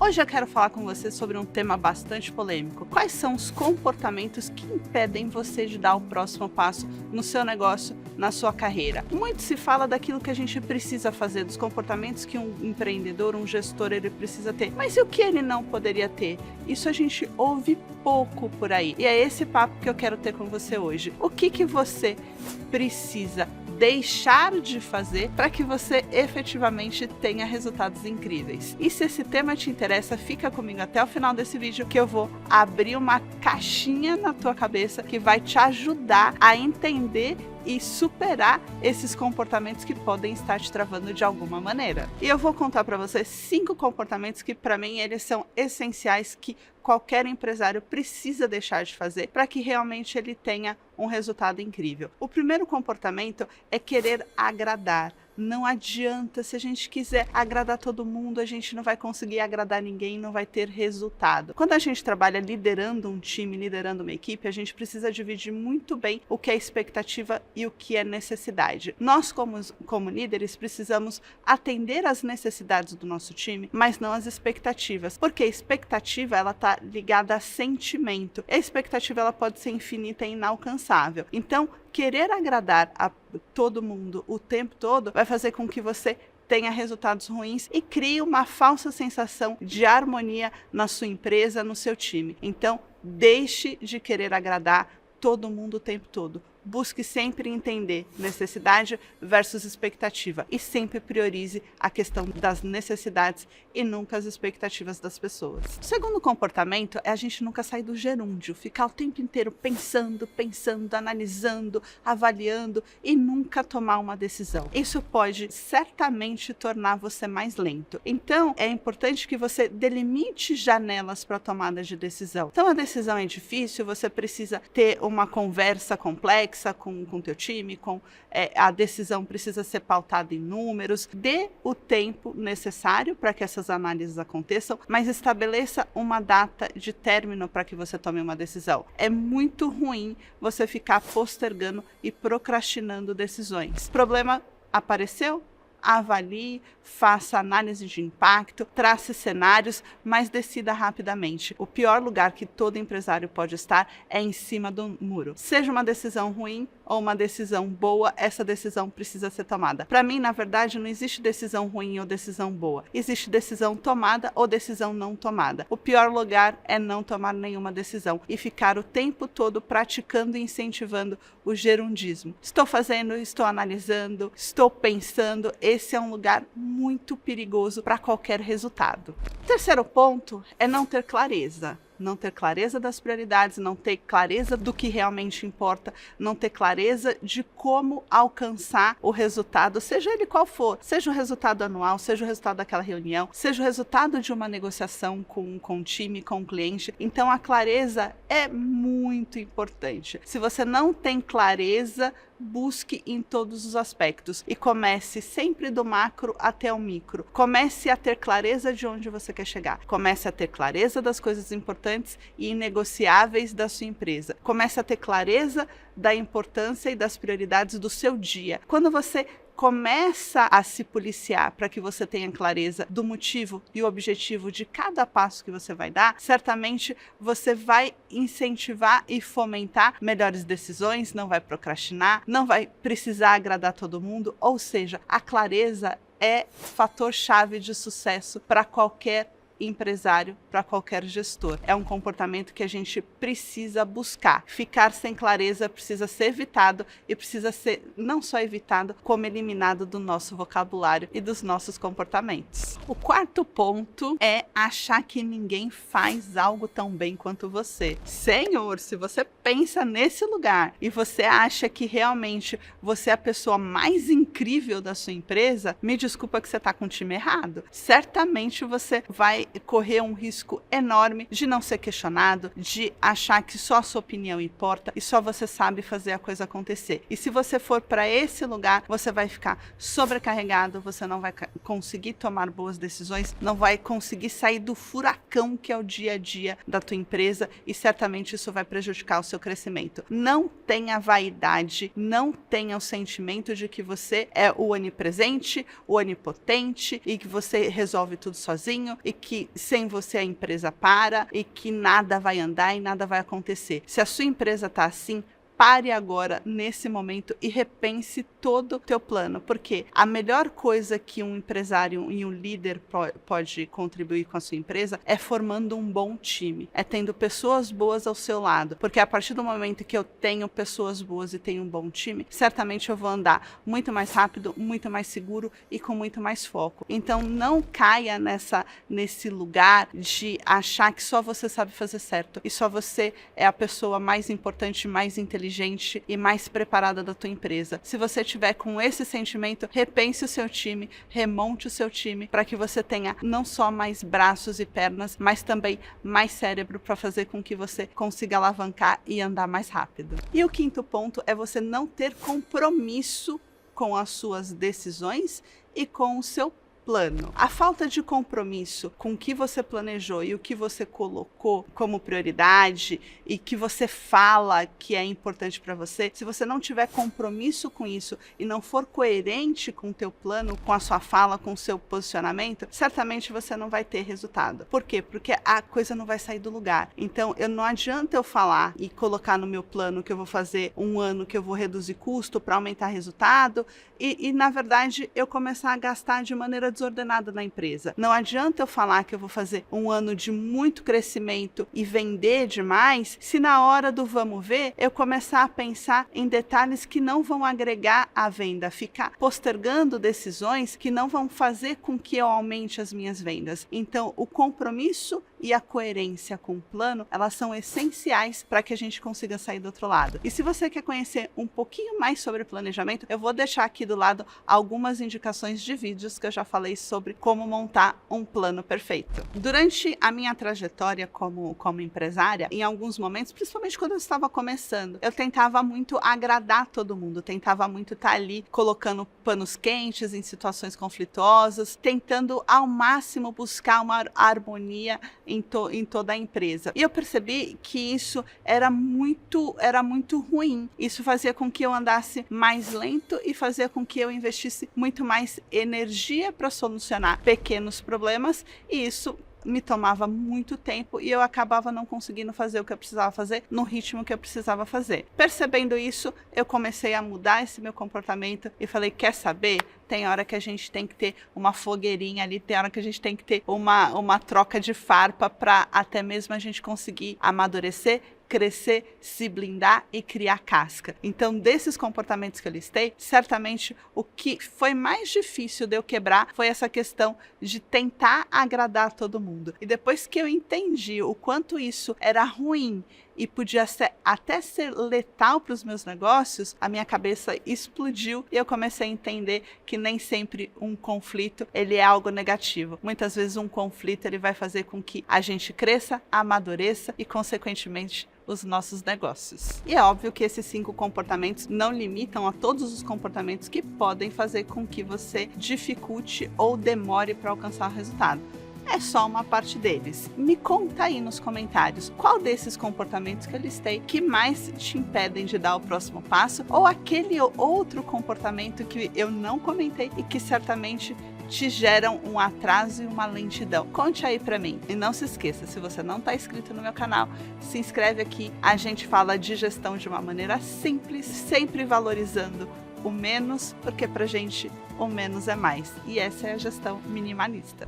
Hoje eu quero falar com você sobre um tema bastante polêmico. Quais são os comportamentos que impedem você de dar o próximo passo no seu negócio, na sua carreira? Muito se fala daquilo que a gente precisa fazer, dos comportamentos que um empreendedor, um gestor, ele precisa ter. Mas e o que ele não poderia ter? Isso a gente ouve pouco por aí. E é esse papo que eu quero ter com você hoje. O que você precisa deixar de fazer para que você efetivamente tenha resultados incríveis? E se esse tema te interessa, fica comigo até o final desse vídeo que eu vou abrir uma caixinha na tua cabeça que vai te ajudar a entender e superar esses comportamentos que podem estar te travando de alguma maneira. E eu vou contar para você 5 comportamentos que para mim eles são essenciais, que qualquer empresário precisa deixar de fazer para que realmente ele tenha um resultado incrível. O primeiro comportamento é querer agradar. Não adianta, se a gente quiser agradar todo mundo, a gente não vai conseguir agradar ninguém, não vai ter resultado. Quando a gente trabalha liderando um time, liderando uma equipe, a gente precisa dividir muito bem o que é expectativa e o que é necessidade. Nós, como líderes, precisamos atender às necessidades do nosso time, mas não às expectativas, porque a expectativa ela está ligada a sentimento. A expectativa ela pode ser infinita e inalcançável. Então, querer agradar a todo mundo o tempo todo vai fazer com que você tenha resultados ruins e crie uma falsa sensação de harmonia na sua empresa, no seu time. Então, deixe de querer agradar todo mundo o tempo todo. Busque sempre entender necessidade versus expectativa e sempre priorize a questão das necessidades e nunca as expectativas das pessoas. O segundo comportamento é a gente nunca sair do gerúndio, ficar o tempo inteiro pensando, analisando, avaliando e nunca tomar uma decisão. Isso pode certamente tornar você mais lento. Então, é importante que você delimite janelas para tomada de decisão. Então, a decisão é difícil, você precisa ter uma conversa complexa com o teu time, a decisão precisa ser pautada em números. Dê o tempo necessário para que essas análises aconteçam, mas estabeleça uma data de término para que você tome uma decisão. É muito ruim você ficar postergando e procrastinando decisões. Problema apareceu? Avalie, faça análise de impacto, trace cenários, mas decida rapidamente. O pior lugar que todo empresário pode estar é em cima do muro. Seja uma decisão ruim ou uma decisão boa, essa decisão precisa ser tomada. Para mim, na verdade, não existe decisão ruim ou decisão boa. Existe decisão tomada ou decisão não tomada. O pior lugar é não tomar nenhuma decisão e ficar o tempo todo praticando e incentivando o gerundismo. Estou fazendo, estou analisando, estou pensando. Esse é um lugar muito perigoso para qualquer resultado. O terceiro ponto é não ter clareza. Não ter clareza das prioridades, não ter clareza do que realmente importa, não ter clareza de como alcançar o resultado, seja ele qual for, seja o resultado anual, seja o resultado daquela reunião, seja o resultado de uma negociação com o time, com o cliente. Então, a clareza é muito importante. Se você não tem clareza, busque em todos os aspectos e comece sempre do macro até o micro. Comece a ter clareza de onde você quer chegar. Comece a ter clareza das coisas importantes e inegociáveis da sua empresa. Comece a ter clareza da importância e das prioridades do seu dia. Quando você começa a se policiar para que você tenha clareza do motivo e o objetivo de cada passo que você vai dar, certamente você vai incentivar e fomentar melhores decisões, não vai procrastinar, não vai precisar agradar todo mundo, ou seja, a clareza é fator-chave de sucesso para qualquer empresário, para qualquer gestor. É um comportamento que a gente precisa buscar. Ficar sem clareza precisa ser evitado e precisa ser não só evitado, como eliminado do nosso vocabulário e dos nossos comportamentos. O quarto ponto é achar que ninguém faz algo tão bem quanto você. Senhor, se você pensa nesse lugar e você acha que realmente você é a pessoa mais incrível da sua empresa, me desculpa que você está com o time errado. Certamente você vai correr um risco enorme de não ser questionado, de achar que só a sua opinião importa e só você sabe fazer a coisa acontecer. E se você for para esse lugar, você vai ficar sobrecarregado, você não vai conseguir tomar boas decisões, não vai conseguir sair do furacão que é o dia a dia da tua empresa e certamente isso vai prejudicar o seu crescimento. Não tenha vaidade, não tenha o sentimento de que você é o onipresente, o onipotente e que você resolve tudo sozinho e que que sem você a empresa para e que nada vai andar e nada vai acontecer. Se a sua empresa está assim, pare agora, nesse momento, e repense todo o teu plano, porque a melhor coisa que um empresário e um líder pode contribuir com a sua empresa é formando um bom time, é tendo pessoas boas ao seu lado, porque a partir do momento que eu tenho pessoas boas e tenho um bom time, certamente eu vou andar muito mais rápido, muito mais seguro e com muito mais foco. Então não caia nesse lugar de achar que só você sabe fazer certo e só você é a pessoa mais importante, mais inteligente e mais preparada da tua empresa. Se você tiver com esse sentimento, repense o seu time, remonte o seu time para que você tenha não só mais braços e pernas, mas também mais cérebro para fazer com que você consiga alavancar e andar mais rápido. E o quinto ponto é você não ter compromisso com as suas decisões e com o seu plano. A falta de compromisso com o que você planejou e o que você colocou como prioridade e que você fala que é importante para você, se você não tiver compromisso com isso e não for coerente com o teu plano, com a sua fala, com o seu posicionamento, certamente você não vai ter resultado. Por quê? Porque a coisa não vai sair do lugar. Então, não adianta eu falar e colocar no meu plano que eu vou fazer um ano que eu vou reduzir custo para aumentar resultado e na verdade, eu começar a gastar de maneira desordenada na empresa. Não adianta eu falar que eu vou fazer um ano de muito crescimento e vender demais, se na hora do vamos ver, eu começar a pensar em detalhes que não vão agregar à venda, ficar postergando decisões que não vão fazer com que eu aumente as minhas vendas. Então, o compromisso e a coerência com o plano, elas são essenciais para que a gente consiga sair do outro lado. E se você quer conhecer um pouquinho mais sobre planejamento, eu vou deixar aqui do lado algumas indicações de vídeos que eu já falei sobre como montar um plano perfeito. Durante a minha trajetória como empresária, em alguns momentos, principalmente quando eu estava começando, eu tentava muito agradar todo mundo, tentava muito estar ali colocando panos quentes em situações conflituosas, tentando ao máximo buscar uma harmonia em toda a empresa. E eu percebi que isso era muito ruim. Isso fazia com que eu andasse mais lento e fazia com que eu investisse muito mais energia para solucionar pequenos problemas, e isso me tomava muito tempo e eu acabava não conseguindo fazer o que eu precisava fazer no ritmo que eu precisava fazer. Percebendo isso, eu comecei a mudar esse meu comportamento e falei, quer saber? Tem hora que a gente tem que ter uma fogueirinha ali, tem hora que a gente tem que ter uma troca de farpa para até mesmo a gente conseguir amadurecer, crescer, se blindar e criar casca. Então, desses comportamentos que eu listei, certamente o que foi mais difícil de eu quebrar foi essa questão de tentar agradar todo mundo. E depois que eu entendi o quanto isso era ruim e podia até ser letal para os meus negócios, a minha cabeça explodiu e eu comecei a entender que nem sempre um conflito ele é algo negativo. Muitas vezes um conflito ele vai fazer com que a gente cresça, amadureça e, consequentemente, os nossos negócios. E é óbvio que esses 5 comportamentos não limitam a todos os comportamentos que podem fazer com que você dificulte ou demore para alcançar o resultado. É só uma parte deles. Me conta aí nos comentários qual desses comportamentos que eu listei que mais te impedem de dar o próximo passo, ou aquele outro comportamento que eu não comentei e que certamente te geram um atraso e uma lentidão. Conte aí pra mim. E não se esqueça, se você não está inscrito no meu canal, se inscreve aqui. A gente fala de gestão de uma maneira simples, sempre valorizando o menos, porque pra gente o menos é mais. E essa é a gestão minimalista.